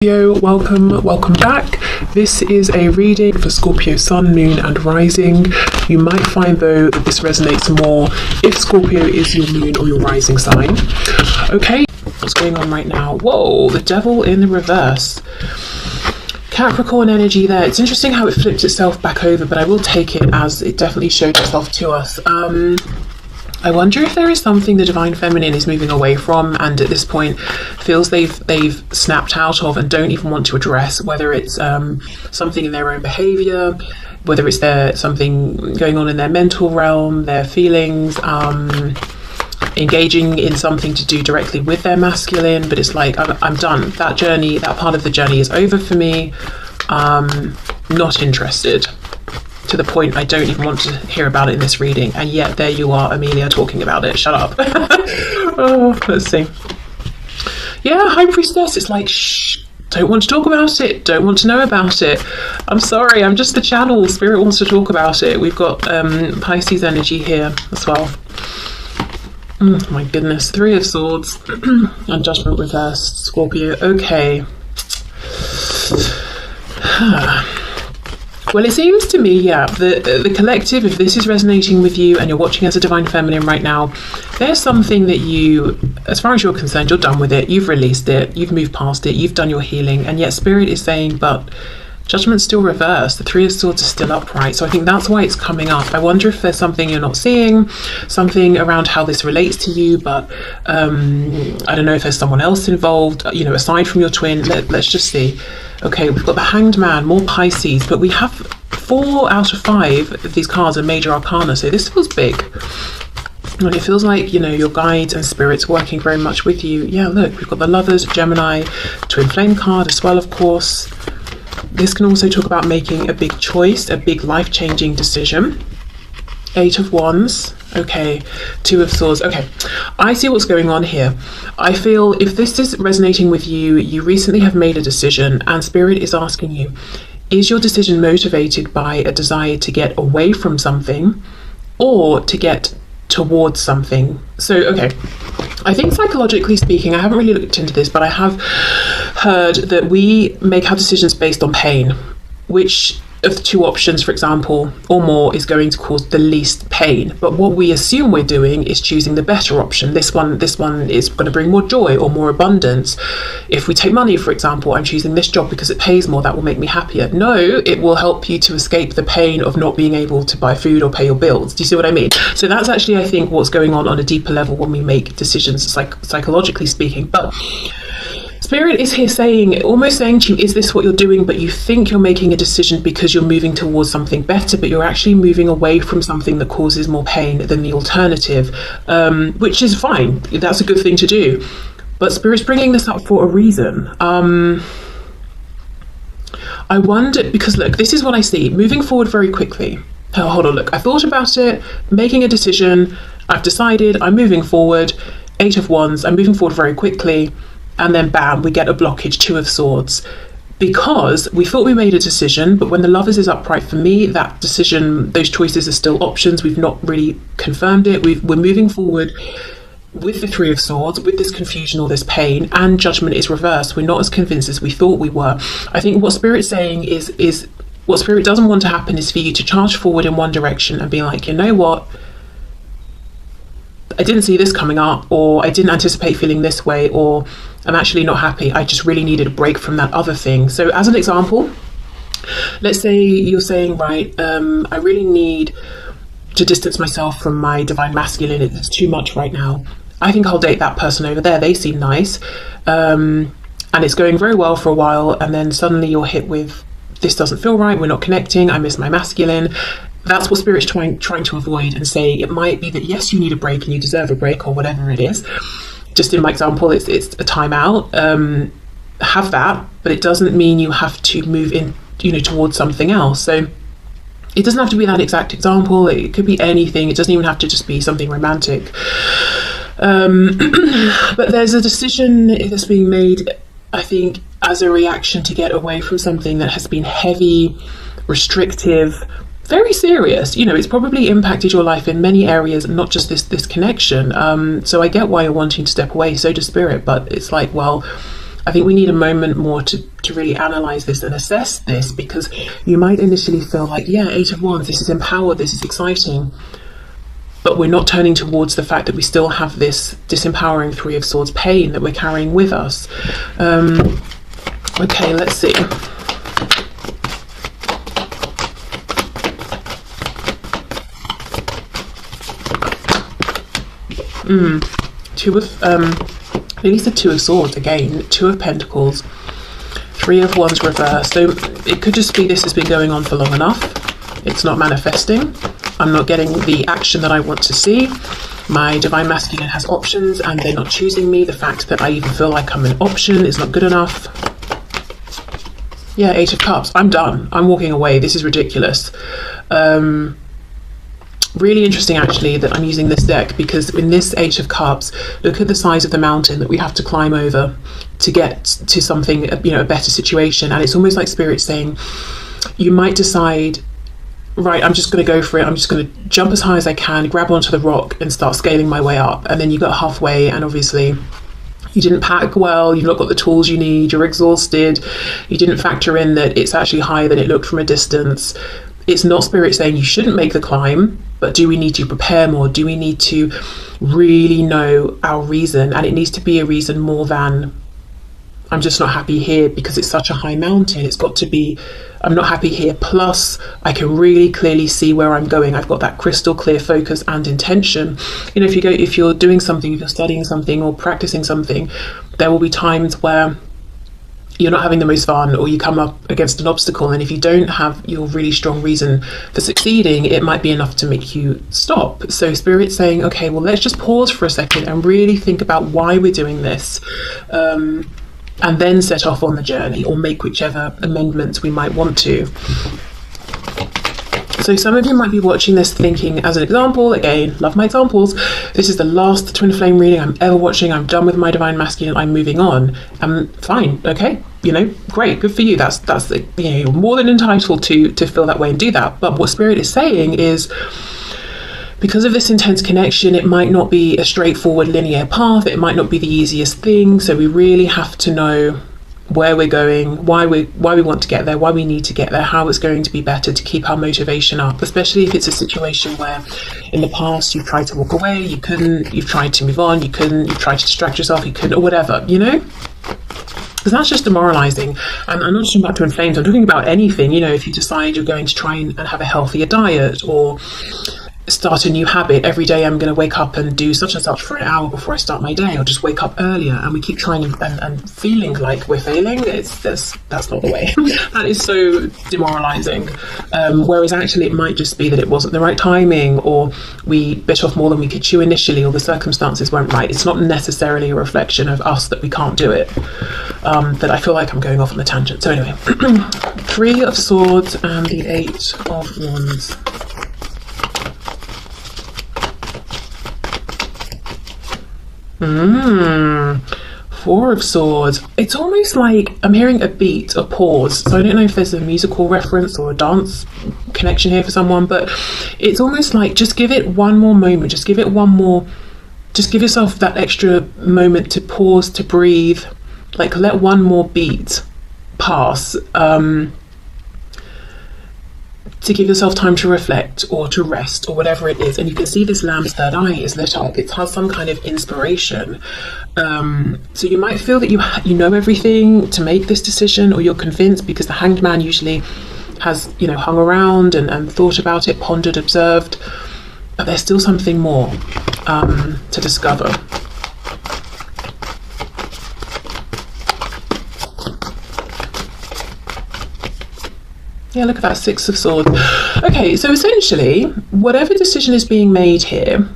Welcome back. This is a reading for Scorpio Sun, Moon and Rising. You might find though that this resonates more if Scorpio is your moon or your rising sign. Okay, what's going on right now? Whoa, the devil in the reverse. Capricorn energy there. It's interesting how it flipped itself back over, but I will take it as it definitely showed itself to us. I wonder if there is something the divine feminine is moving away from and at this point feels they've snapped out of and don't even want to address, whether it's something in their own behavior, whether it's something going on in their mental realm, their feelings, engaging in something to do directly with their masculine. But it's like, I'm done. That journey, that part of the journey is over for me. Not interested. To the point I don't even want to hear about it in this reading, and yet there you are, Amelia, talking about it. Shut up. Oh, let's see. Yeah, High Priestess. It's like, shh, don't want to talk about it, don't want to know about it. I'm sorry, I'm just the channel. Spirit wants to talk about it. We've got Pisces energy here as well. Oh my goodness. Three of Swords and Judgment reversed. Scorpio. Okay. Well, it seems to me, yeah, the collective, if this is resonating with you and you're watching as a divine feminine right now, there's something that you, as far as you're concerned, you're done with it, you've released it, you've moved past it, you've done your healing, and yet Spirit is saying, but Judgment's still reversed, the Three of Swords is still upright. So I think that's why it's coming up. I wonder if there's something you're not seeing, something around how this relates to you, but I don't know if there's someone else involved, you know, aside from your twin. Let's just see. Okay, we've got the Hanged Man, more Pisces, but we have 4 out of 5 of these cards are major arcana, so this feels big. And it feels like, you know, your guides and spirits working very much with you. Yeah, look, we've got the Lovers, Gemini, Twin Flame card as well, of course. This can also talk about making a big choice, a big life-changing decision. 8 of Wands. Okay, 2 of Swords. Okay, I see what's going on here. I feel if this is resonating with you, you recently have made a decision and Spirit is asking you, is your decision motivated by a desire to get away from something or to get towards something? So, okay, I think psychologically speaking, I haven't really looked into this, but I have heard that we make our decisions based on pain. Which of the 2 options, for example, or more, is going to cause the least pain? But what we assume we're doing is choosing the better option. This one is going to bring more joy or more abundance. If we take money, for example, I'm choosing this job because it pays more, that will make me happier. No, it will help you to escape the pain of not being able to buy food or pay your bills. Do you see what I mean? So that's actually, I think, what's going on a deeper level when we make decisions, psychologically speaking. But Spirit is here saying, almost saying to you, is this what you're doing? But you think you're making a decision because you're moving towards something better, but you're actually moving away from something that causes more pain than the alternative, which is fine. That's a good thing to do. But Spirit's bringing this up for a reason. I wonder, because look, this is what I see. Moving forward very quickly. Oh, hold on, look, I thought about it, making a decision. I've decided I'm moving forward. 8 of Wands, I'm moving forward very quickly. And then bam, we get a blockage, 2 of Swords. Because we thought we made a decision, but when the Lovers is upright, for me, that decision, those choices are still options. We've not really confirmed it. We're moving forward with the 3 of Swords, with this confusion or this pain, and Judgment is reversed. We're not as convinced as we thought we were. I think what Spirit's saying is what Spirit doesn't want to happen is for you to charge forward in one direction and be like, you know what? I didn't see this coming up, or I didn't anticipate feeling this way, or I'm actually not happy. I just really needed a break from that other thing. So as an example, let's say you're saying, right, I really need to distance myself from my divine masculine. It's too much right now. I think I'll date that person over there. They seem nice. And it's going very well for a while. And then suddenly you're hit with, this doesn't feel right. We're not connecting. I miss my masculine. That's what Spirit's trying to avoid and say it might be that, yes, you need a break and you deserve a break or whatever it is. Just in my example, it's a timeout. Have that, but it doesn't mean you have to move in, you know, towards something else. So it doesn't have to be that exact example. It could be anything. It doesn't even have to just be something romantic. But there's a decision that's being made, I think, as a reaction to get away from something that has been heavy, restrictive, very serious. You know, it's probably impacted your life in many areas, not just this connection. So I get why you're wanting to step away, so does Spirit, but it's like, well, I think we need a moment more to really analyze this and assess this, because you might initially feel like, yeah, Eight of Wands, this is empowered, this is exciting, but we're not turning towards the fact that we still have this disempowering Three of Swords pain that we're carrying with us. Okay, let's see. At least the Two of Swords again, Two of Pentacles, Three of Wands reversed. So it could just be this has been going on for long enough. It's not manifesting. I'm not getting the action that I want to see. My Divine Masculine has options and they're not choosing me. The fact that I even feel like I'm an option is not good enough. Yeah, Eight of Cups. I'm done. I'm walking away. This is ridiculous. Really interesting actually that I'm using this deck, because in this Eight of Cups, look at the size of the mountain that we have to climb over to get to something, you know, a better situation. And it's almost like Spirit saying, you might decide, right, I'm just going to go for it. I'm just going to jump as high as I can, grab onto the rock and start scaling my way up. And then you got halfway and obviously you didn't pack well, you've not got the tools you need, you're exhausted, you didn't factor in that it's actually higher than it looked from a distance. It's not Spirit saying you shouldn't make the climb, but do we need to prepare more? Do we need to really know our reason? And it needs to be a reason more than, I'm just not happy here because it's such a high mountain. It's got to be, I'm not happy here, plus I can really clearly see where I'm going. I've got that crystal clear focus and intention. You know, if you're doing something, if you're studying something or practicing something, there will be times where you're not having the most fun, or you come up against an obstacle, and if you don't have your really strong reason for succeeding, it might be enough to make you stop. So Spirit's saying, okay, well, let's just pause for a second and really think about why we're doing this, and then set off on the journey, or make whichever amendments we might want to. So some of you might be watching this thinking, as an example, again, love my examples, this is the last twin flame reading I'm ever watching, I'm done with my Divine Masculine, I'm moving on. Fine, okay, you know, great, good for you. That's you know, you're more than entitled to feel that way and do that. But what Spirit is saying is, because of this intense connection, it might not be a straightforward linear path, it might not be the easiest thing, so we really have to know where we're going, why we want to get there, why we need to get there, how it's going to be better to keep our motivation up, especially if it's a situation where in the past you've tried to walk away, you couldn't, you've tried to move on, you couldn't, you've tried to distract yourself, you couldn't, or whatever, you know? Because that's just demoralizing. And I'm not talking about twin flames, I'm talking about anything. You know, if you decide you're going to try and have a healthier diet, or start a new habit. Every day I'm going to wake up and do such and such for an hour before I start my day, or just wake up earlier, and we keep trying and feeling like we're failing. That's not the way. That is so demoralizing. Whereas actually it might just be that it wasn't the right timing, or we bit off more than we could chew initially, or the circumstances weren't right. It's not necessarily a reflection of us that we can't do it. That I feel like I'm going off on a tangent. So anyway, Three of Swords and the Eight of Wands. Four of Swords. It's almost like I'm hearing a beat, a pause. So I don't know if there's a musical reference or a dance connection here for someone, but it's almost like just give it one more moment, just give it one more, just give yourself that extra moment to pause, to breathe, like let one more beat pass, to give yourself time to reflect or to rest or whatever it is. And you can see this lamb's third eye is lit up. It has some kind of inspiration. So you might feel that you know everything to make this decision, or you're convinced, because the Hanged Man usually has, you know, hung around and thought about it, pondered, observed, but there's still something more to discover. Yeah, look at that Six of Swords. Okay, so essentially, whatever decision is being made here,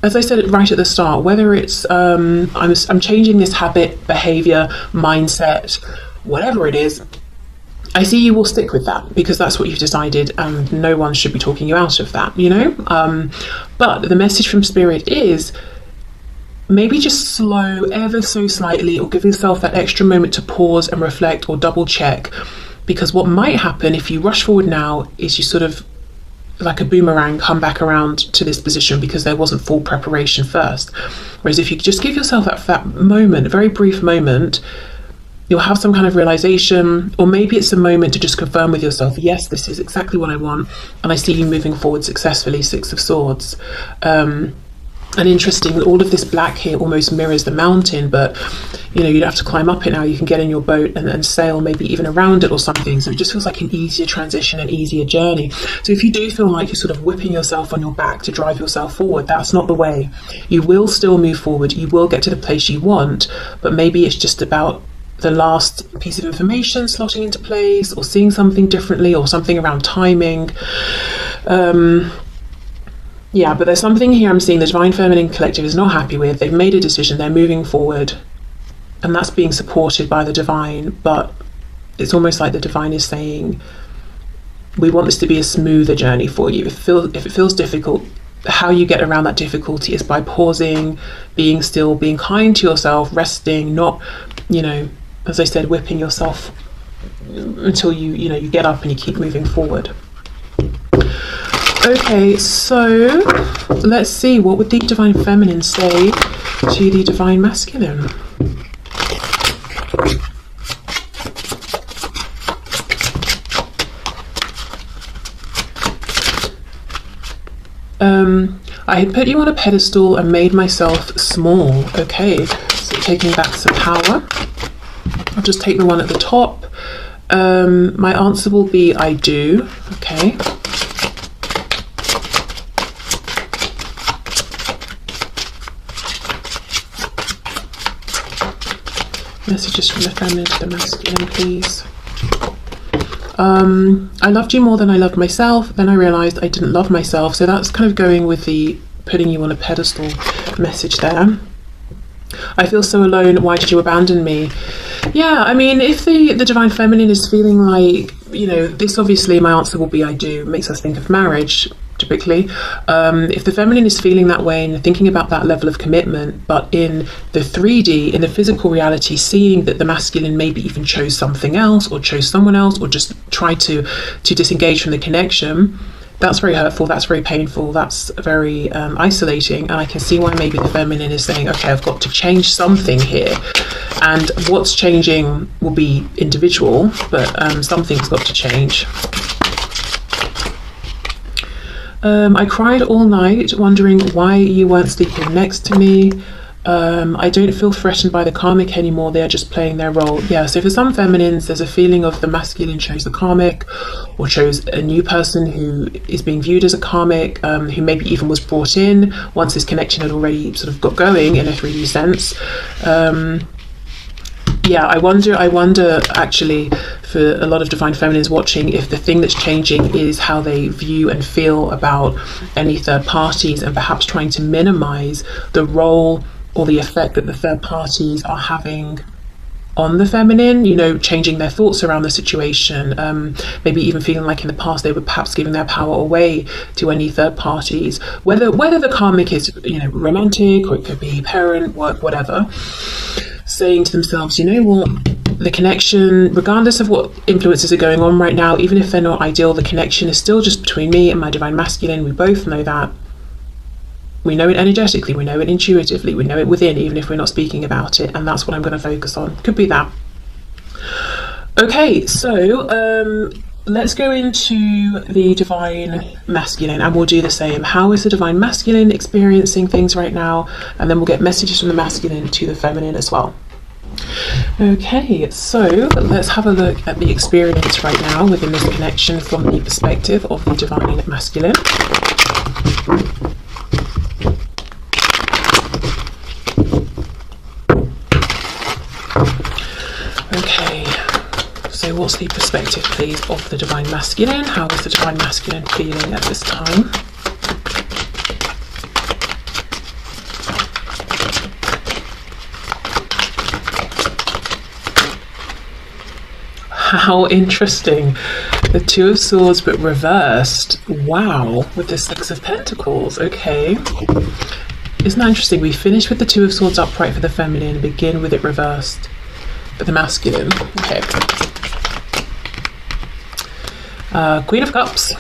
as I said right at the start, whether it's I'm changing this habit, behavior, mindset, whatever it is, I see you will stick with that because that's what you've decided, and no one should be talking you out of that, you know? But the message from Spirit is, maybe just slow ever so slightly, or give yourself that extra moment to pause and reflect or double check. Because what might happen if you rush forward now is you sort of, like a boomerang, come back around to this position because there wasn't full preparation first. Whereas if you just give yourself that moment, a very brief moment, you'll have some kind of realization, or maybe it's a moment to just confirm with yourself, yes, this is exactly what I want, and I see you moving forward successfully. Six of Swords. And interesting, all of this black here almost mirrors the mountain, but you know, you'd have to climb up it now. You can get in your boat and sail maybe even around it or something. So it just feels like an easier transition, an easier journey. So if you do feel like you're sort of whipping yourself on your back to drive yourself forward, that's not the way. You will still move forward. You will get to the place you want, but maybe it's just about the last piece of information slotting into place, or seeing something differently, or something around timing. Yeah, but there's something here I'm seeing the Divine Feminine Collective is not happy with. They've made a decision, they're moving forward, and that's being supported by the Divine, but it's almost like the Divine is saying, we want this to be a smoother journey for you. If it feels difficult, how you get around that difficulty is by pausing, being still, being kind to yourself, resting, not, you know, as I said, whipping yourself until you get up and you keep moving forward. Okay, so let's see, what would the Divine Feminine say to the Divine Masculine? I had put you on a pedestal and made myself small. Okay, so taking back some power. I'll just take the one at the top. My answer will be I do. Okay. Messages from the feminine to the masculine, please. I loved you more than I loved myself. Then I realized I didn't love myself. So that's kind of going with the putting you on a pedestal message there. I feel so alone. Why did you abandon me? Yeah, I mean, if the Divine Feminine is feeling like, you know, this, obviously my answer will be I do. It makes us think of marriage, typically. If the feminine is feeling that way and thinking about that level of commitment, but in the 3D, in the physical reality, seeing that the masculine maybe even chose something else, or chose someone else, or just tried to disengage from the connection, that's very hurtful, that's very painful, that's very isolating. And I can see why maybe the feminine is saying, okay, I've got to change something here. And what's changing will be individual, but something's got to change. I cried all night wondering why you weren't sleeping next to me. I don't feel threatened by the karmic anymore. They're just playing their role. Yeah, so for some feminines, there's a feeling of the masculine chose the karmic, or chose a new person who is being viewed as a karmic, who maybe even was brought in once this connection had already sort of got going in a 3D sense. Yeah, I wonder actually, for a lot of Divine Feminines watching, if the thing that's changing is how they view and feel about any third parties, and perhaps trying to minimize the role or the effect that the third parties are having on the feminine, you know, changing their thoughts around the situation, maybe even feeling like in the past they were perhaps giving their power away to any third parties, whether the karmic is, you know, romantic, or it could be parent, work, whatever, saying to themselves, you know what, the connection, regardless of what influences are going on right now, even if they're not ideal, the connection is still just between me and my Divine Masculine. We both know that. We know it energetically, we know it intuitively, we know it within, even if we're not speaking about it, and that's what I'm going to focus on. Could be that. Okay, so let's go into the Divine Masculine, and we'll do the same. How is the Divine Masculine experiencing things right now? And then we'll get messages from the masculine to the feminine as well. Okay, so let's have a look at the experience right now within this connection from the perspective of the Divine Masculine. Okay, so what's the perspective, please, of the Divine Masculine? How is the Divine Masculine feeling at this time? How interesting. The Two of Swords, but reversed. Wow, with the Six of Pentacles. Okay. Isn't that interesting? We finish with the Two of Swords upright for the feminine and begin with it reversed for the masculine. Okay. Queen of Cups.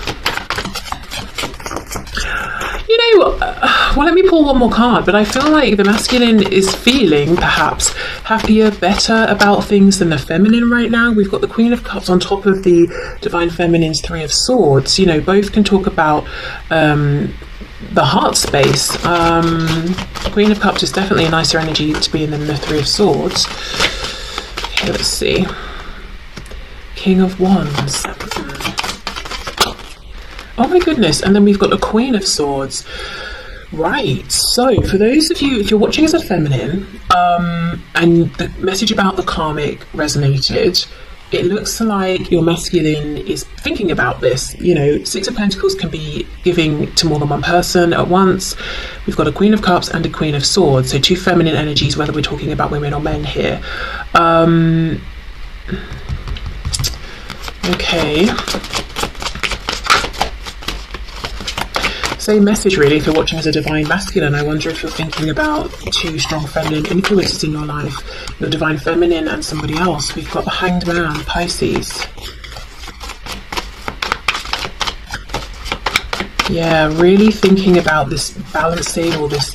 well, let me pull one more card, but I feel like the masculine is feeling perhaps happier, better about things than the feminine right now. We've got the Queen of Cups on top of the Divine Feminine's Three of Swords. Both can talk about the heart space. Queen of Cups is definitely a nicer energy to be in than the Three of Swords. Okay, let's see. King of Wands. Oh my goodness, and then we've got the Queen of Swords. Right, so for those of you, if you're watching as a feminine, and the message about the karmic resonated, it looks like your masculine is thinking about this. Six of Pentacles can be giving to more than one person at once. We've got a Queen of Cups and a Queen of Swords, so two feminine energies, whether we're talking about women or men here. Okay. Same message really if you're watching as a divine masculine. I wonder if you're thinking about two strong feminine influences in your life, your divine feminine and somebody else. We've got the Hanged Man, Pisces. Yeah, really thinking about this balancing or this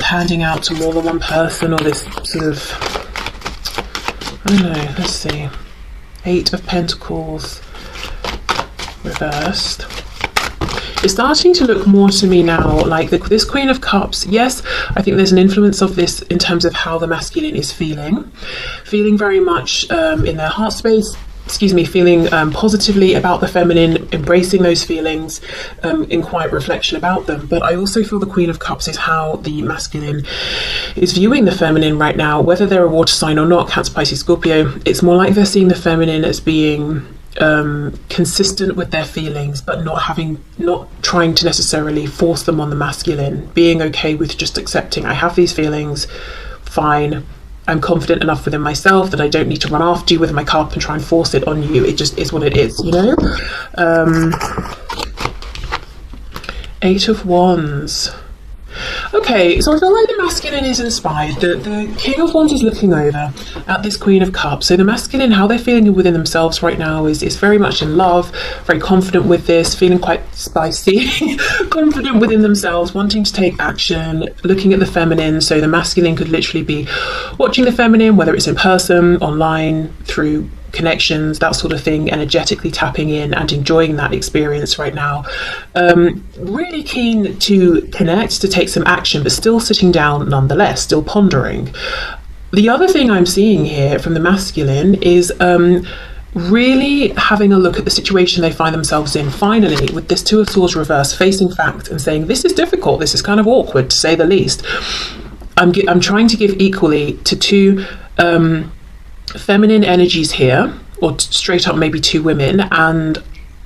handing out to more than one person, or this sort of, I don't know, let's see. Eight of Pentacles reversed. It's starting to look more to me now like this Queen of Cups. Yes, I think there's an influence of this in terms of how the masculine is feeling very much in their heart space, feeling positively about the feminine, embracing those feelings, in quiet reflection about them. But I also feel the Queen of Cups is how the masculine is viewing the feminine right now, whether they're a water sign or not, Cancer, Pisces, Scorpio. It's more like they're seeing the feminine as being consistent with their feelings, but not trying to necessarily force them on the masculine, being okay with just accepting, I have these feelings, fine, I'm confident enough within myself that I don't need to run after you with my cup and try and force it on you. It just is what it is, Eight of Wands. Okay, so I feel like the masculine is inspired. The King of Wands is looking over at this Queen of Cups. So the masculine, how they're feeling within themselves right now is very much in love, very confident with this, feeling quite spicy, confident within themselves, wanting to take action, looking at the feminine. So the masculine could literally be watching the feminine, whether it's in person, online, through connections, that sort of thing, energetically tapping in and enjoying that experience right now. Really keen to connect, to take some action, but still sitting down nonetheless, still pondering. The other thing I'm seeing here from the masculine is really having a look at the situation they find themselves in, finally, with this Two of Swords reverse, facing facts and saying, this is difficult, this is kind of awkward, to say the least. I'm trying to give equally to two feminine energies here, or straight up maybe two women, and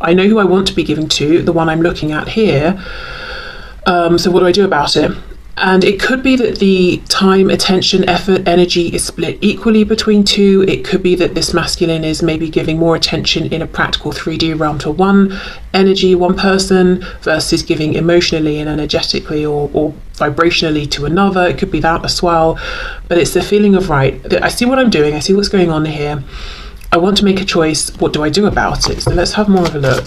I know who I want to be giving to, the one I'm looking at here. So what do I do about it? And it could be that the time, attention, effort, energy is split equally between two. It could be that this masculine is maybe giving more attention in a practical 3D realm to one energy, one person, versus giving emotionally and energetically or vibrationally to another. It could be that as well. But it's the feeling of, right, I see what I'm doing, I see what's going on here. I want to make a choice. What do I do about it? So let's have more of a look.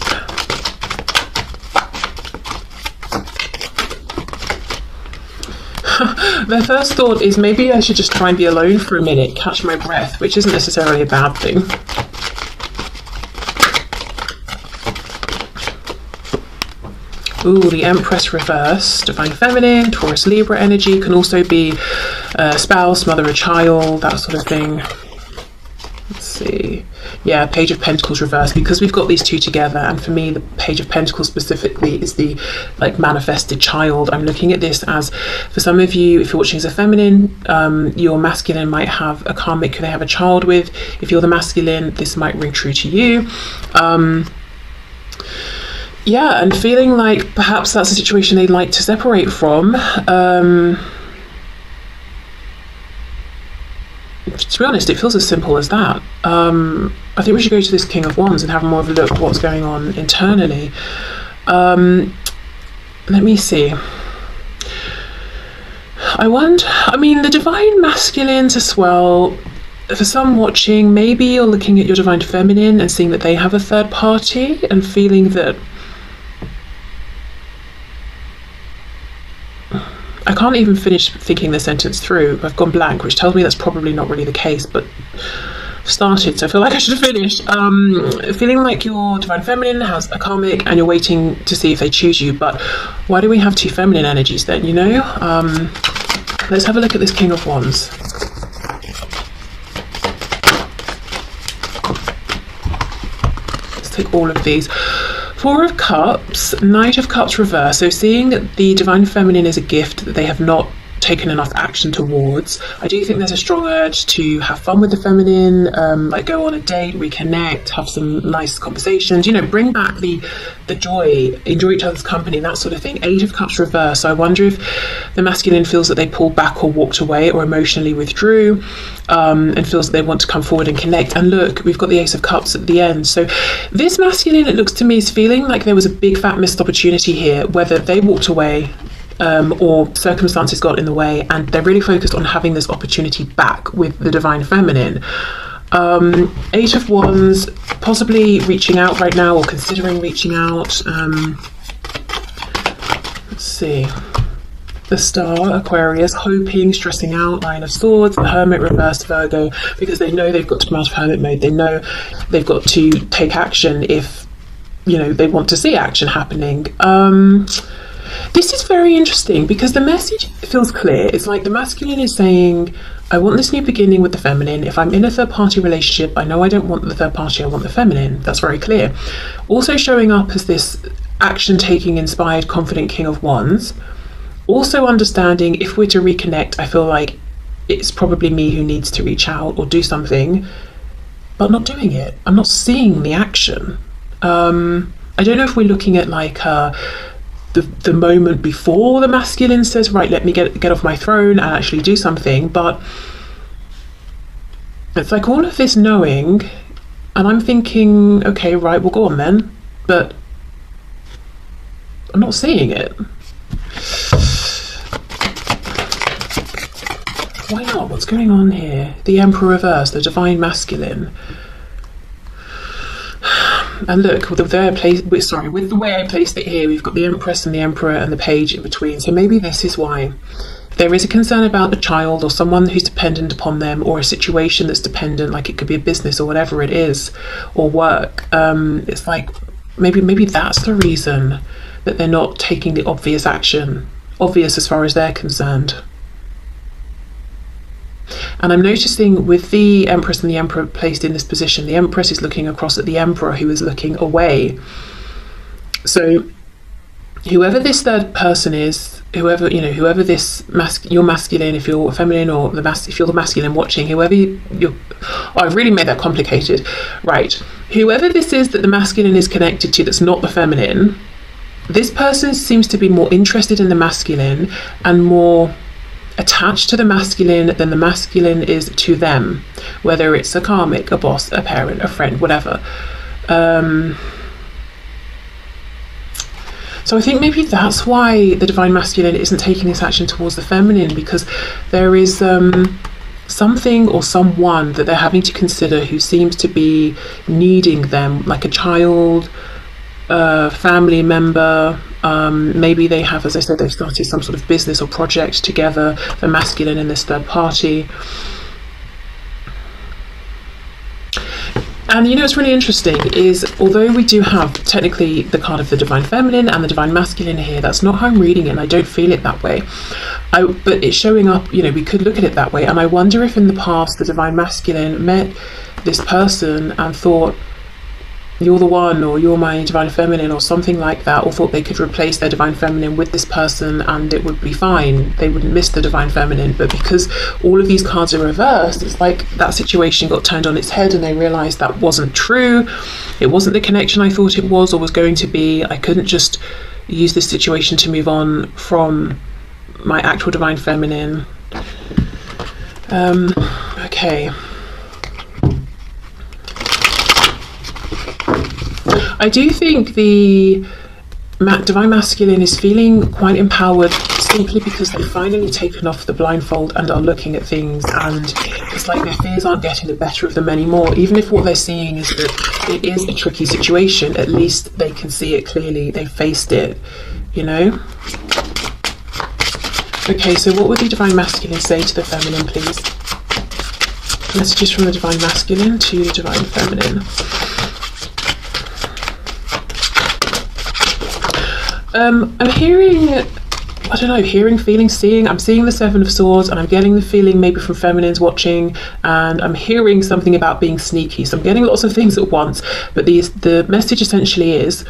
Their first thought is maybe I should just try and be alone for a minute, catch my breath, which isn't necessarily a bad thing. Ooh, the Empress reverse, Divine Feminine, Taurus, Libra energy, can also be a spouse, mother, a child, that sort of thing. Let's see. Yeah, Page of Pentacles reverse, because we've got these two together, and for me the Page of Pentacles specifically is the manifested child. I'm looking at this as, for some of you, if you're watching as a feminine, your masculine might have a karmic who they have a child with. If you're the masculine, this might ring true to you. Yeah, and feeling like perhaps that's a situation they'd like to separate from. To be honest, it feels as simple as that. I think we should go to this King of Wands and have more of a look at what's going on internally. Let me see. The divine masculines as well, for some watching, maybe you're looking at your divine feminine and seeing that they have a third party and feeling that I can't even finish thinking the sentence through. I've gone blank, which tells me that's probably not really the case, but I've started, so I feel like I should finish. Feeling like your divine feminine has a karmic and you're waiting to see if they choose you, but why do we have two feminine energies then, you know? Let's have a look at this King of Wands. Let's take all of these. Four of Cups, Knight of Cups reverse. So seeing that the divine feminine is a gift that they have not taken enough action towards, I do think there's a strong urge to have fun with the feminine, like go on a date, reconnect, have some nice conversations, you know, bring back the joy, enjoy each other's company, that sort of thing. Eight of Cups reverse. So I wonder if the masculine feels that they pulled back or walked away or emotionally withdrew, and feels that they want to come forward and connect. And look, we've got the Ace of Cups at the end. So this masculine, it looks to me, is feeling like there was a big fat missed opportunity here, whether they walked away or circumstances got in the way, and they're really focused on having this opportunity back with the divine feminine. Eight of Wands, possibly reaching out right now or considering reaching out. Let's see. The Star, Aquarius, hoping, stressing out, Nine of Swords, the Hermit, reversed, Virgo, because they know they've got to come out of hermit mode. They know they've got to take action if, you know, they want to see action happening. This is very interesting because the message feels clear. It's like the masculine is saying, I want this new beginning with the feminine. If I'm in a third party relationship, I know I don't want the third party, I want the feminine. That's very clear. Also showing up as this action taking, inspired, confident King of Wands. Also understanding if we're to reconnect, I feel like it's probably me who needs to reach out or do something, but not doing it. I'm not seeing the action. I don't know if we're looking at like the moment before the masculine says, right, let me get off my throne and actually do something, but it's like all of this knowing, and I'm thinking, okay, right, we'll go on then, but I'm not seeing it. Why not? What's going on here? The Emperor reverse, the divine masculine. And look, with the way I placed it here, we've got the Empress and the Emperor and the Page in between. So maybe this is why there is a concern about a child or someone who's dependent upon them, or a situation that's dependent, like it could be a business or whatever it is, or work. It's like maybe that's the reason that they're not taking the obvious action, obvious as far as they're concerned. And I'm noticing with the Empress and the Emperor placed in this position, the Empress is looking across at the Emperor, who is looking away. So whoever this third person is, whoever this you're masculine, if you're feminine, or if you're the masculine watching, whoever you're, I've really made that complicated. Right. Whoever this is that the masculine is connected to that's not the feminine, this person seems to be more interested in the masculine and more attached to the masculine than the masculine is to them, whether it's a karmic, a boss, a parent, a friend, whatever. So I think maybe that's why the divine masculine isn't taking this action towards the feminine, because there is something or someone that they're having to consider who seems to be needing them, like a child, family member. Maybe they have, as I said, they've started some sort of business or project together, the masculine and this third party. And you know what's really interesting is, although we do have technically the card of the divine feminine and the divine masculine here, that's not how I'm reading it, and I don't feel it that way. But it's showing up, you know, we could look at it that way. And I wonder if in the past the divine masculine met this person and thought, you're the one, or you're my divine feminine, or something like that, or thought they could replace their divine feminine with this person and it would be fine, they wouldn't miss the divine feminine. But because all of these cards are reversed, it's like that situation got turned on its head and they realized that wasn't true, it wasn't the connection I thought it was or was going to be. I couldn't just use this situation to move on from my actual divine feminine. Okay, I do think the divine masculine is feeling quite empowered, simply because they've finally taken off the blindfold and are looking at things, and it's like their fears aren't getting the better of them anymore. Even if what they're seeing is that it is a tricky situation, at least they can see it clearly, they faced it, you know. Okay, so what would the divine masculine say to the feminine, please? Messages from the divine masculine to the divine feminine. I'm hearing, I don't know, hearing, feeling, seeing. I'm seeing the Seven of Swords, and I'm getting the feeling maybe from feminines watching, and I'm hearing something about being sneaky. So I'm getting lots of things at once, but the message essentially is,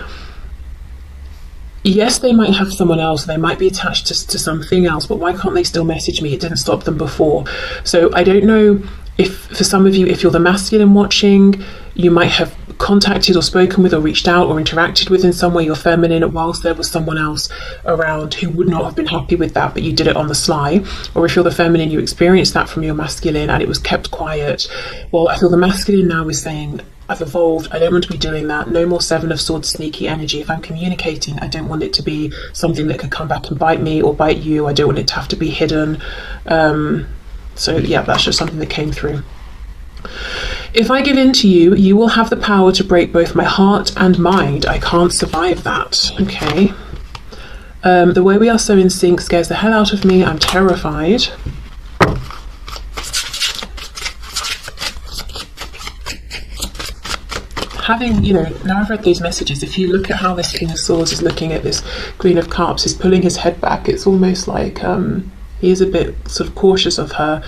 yes, they might have someone else, they might be attached to something else, but why can't they still message me? It didn't stop them before. So I don't know if, for some of you, if you're the masculine watching, you might have contacted or spoken with or reached out or interacted with in some way your feminine whilst there was someone else around who would not have been happy with that, but you did it on the sly. Or if you're the feminine, you experienced that from your masculine and it was kept quiet. Well, I feel the masculine now is saying, I've evolved, I don't want to be doing that. No more Seven of Swords sneaky energy. If I'm communicating, I don't want it to be something that could come back and bite me or bite you. I don't want it to have to be hidden. So yeah, that's just something that came through. If I give in to you, you will have the power to break both my heart and mind. I can't survive that. Okay. The way we are so in sync scares the hell out of me. I'm terrified. Having, you know, now I've read these messages, if you look at how this King of Swords is looking at this Queen of Cups, is pulling his head back, it's almost like he is a bit sort of cautious of her.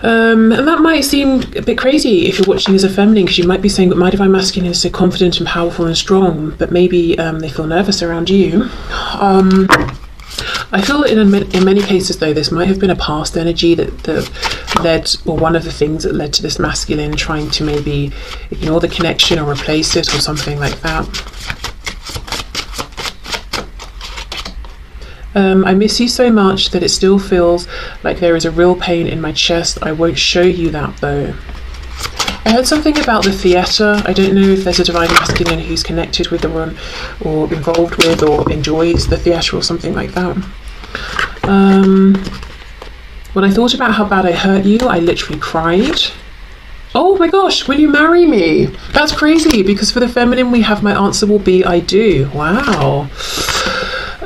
And that might seem a bit crazy if you're watching as a feminine, because you might be saying, but my divine masculine is so confident and powerful and strong, but maybe they feel nervous around you. I feel that in many cases, though, this might have been a past energy that led, or one of the things that led to this masculine trying to maybe ignore the connection or replace it or something like that. I miss you so much that it still feels like there is a real pain in my chest. I won't show you that, though. I heard something about the theatre. I don't know if there's a divine masculine who's connected with or involved with or enjoys the theatre or something like that. When I thought about how bad I hurt you, I literally cried. Oh my gosh, will you marry me? That's crazy, because for the feminine we have my answer will be I do. Wow.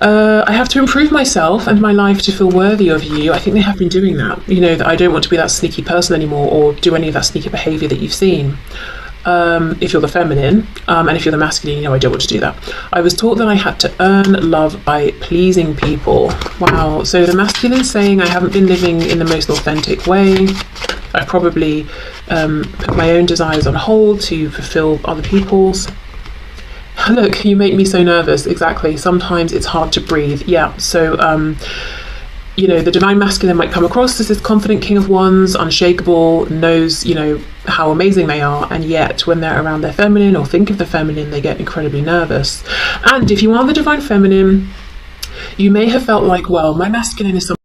I have to improve myself and my life to feel worthy of you. I think they have been doing that. You know, that I don't want to be that sneaky person anymore or do any of that sneaky behaviour that you've seen. If you're the feminine, and if you're the masculine, you know I don't want to do that. I was taught that I had to earn love by pleasing people. Wow. So the masculine saying I haven't been living in the most authentic way. I probably put my own desires on hold to fulfill other people's. Look, you make me so nervous. Exactly. Sometimes it's hard to breathe. Yeah. So, you know, the divine masculine might come across as this confident King of Wands, unshakable, knows, you know, how amazing they are. And yet when they're around their feminine or think of the feminine, they get incredibly nervous. And if you are the divine feminine, you may have felt like, well, my masculine is